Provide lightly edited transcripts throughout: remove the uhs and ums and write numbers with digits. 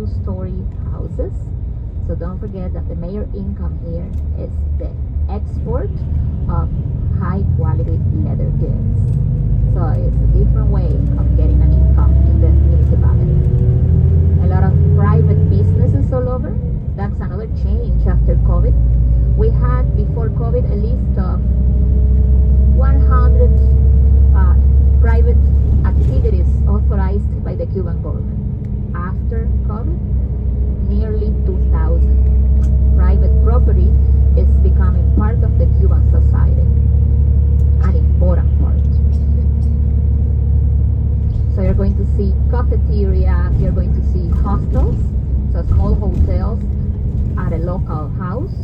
two-story houses. So don't forget that the major income here is the export of high quality leather goods. So it's a different way of getting an income in the municipality. A lot of private businesses all over. That's another change after COVID. We had before COVID a list of 100 private activities authorized by the Cuban government. After COVID, nearly 2,000. Private property is becoming part of the Cuban society, an important part. So you're going to see cafeteria, you're going to see hostels, so small hotels at a local house.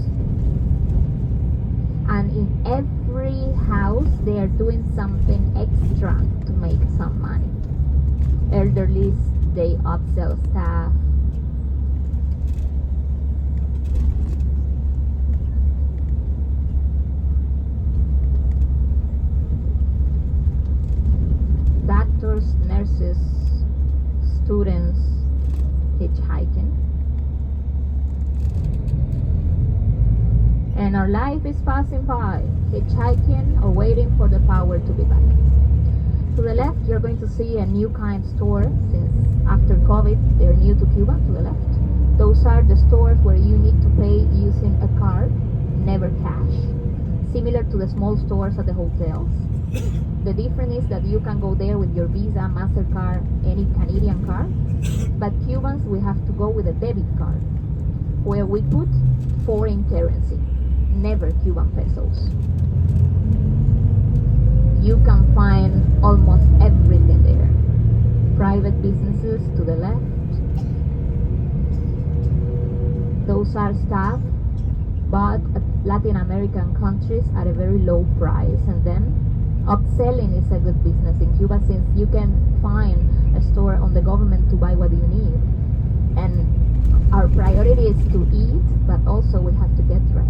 And in every house, they are doing something extra to make some money. Elderly, they upsell staff. Doctors, nurses, students, hitchhiking. And our life is passing by, hitchhiking or waiting for the power to be back. To the left, you're going to see a new kind store. Since after COVID, they're new to Cuba. To the left, those are the stores where you need to pay using a card, never cash. Similar to the small stores at the hotels. The difference is that you can go there with your Visa, MasterCard, any Canadian card. But Cubans, we have to go with a debit card, where we put foreign currency, never Cuban pesos. You can find almost everything there. Private businesses to the left. Those are stuff bought at Latin American countries at a very low price, and then upselling is a good business in Cuba, since you can find a store on the government to buy what you need. And our priority is to eat, but also we have to get dressed.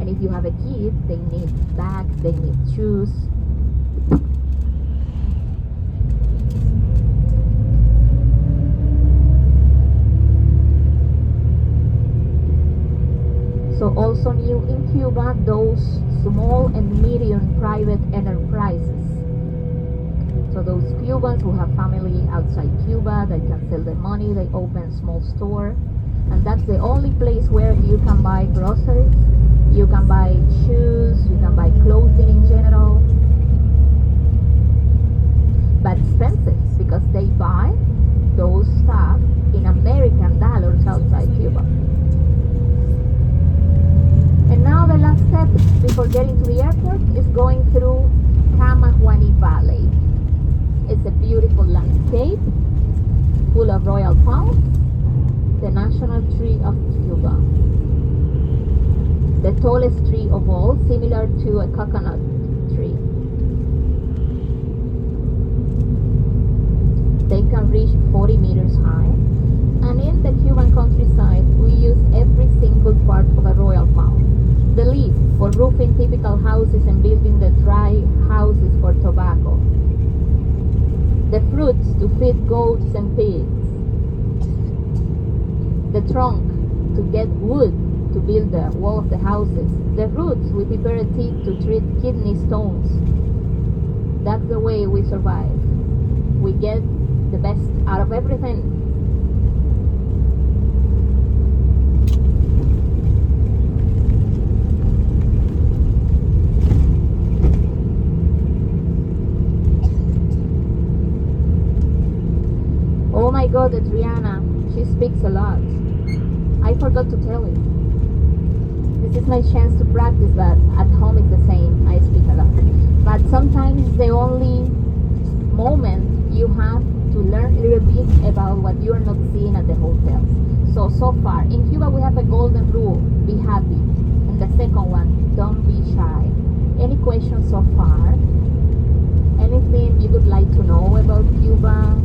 And if you have a kid, they need bags, they need shoes. So also new in Cuba, those small and medium private enterprises. So those Cubans who have family outside Cuba, they can sell their money, they open a small store. And that's the only place where you can buy groceries, you can buy shoes, you can buy clothing in general. But expensive, because they buy those stuff in American dollars outside Cuba. And now the last step before getting to the airport is going through Camajuani Valley. It's a beautiful landscape, full of royal palms, the national tree of Cuba. The tallest tree of all, similar to a coconut tree. They can reach 40 meters high. And in the Cuban countryside, we use every single part of a royal palm. The leaf for roofing typical houses and building the dry houses for tobacco. The fruits to feed goats and pigs. The trunk to get wood to build the wall of the houses. The roots we prepare tea to treat kidney stones. That's the way we survive. We get the best out of everything. Oh my God, Adriana, she speaks a lot. I forgot to tell you. This is my chance to practice, but at home it's the same. I speak a lot. But sometimes it's the only moment you have to learn a little bit about what you are not seeing at the hotels. So far, in Cuba we have a golden rule, be happy. And the second one, don't be shy. Any questions so far? Anything you would like to know about Cuba?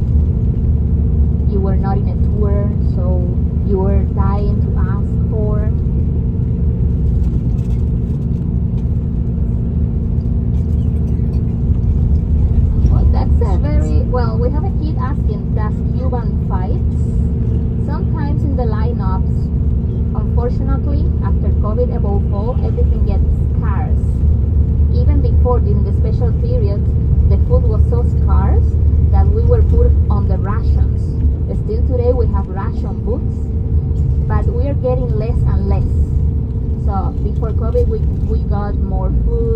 You were not in a tour, so you were dying to ask for. Well, that's a very, well, we have a kid asking, does Cuban fights? Sometimes the lineups. Unfortunately, after COVID evolved all, everything gets scarce. Even before, during the special periods, the food was so scarce that we were put on the rations. Still today we have ration books, but we are getting less and less. So before COVID we got more food,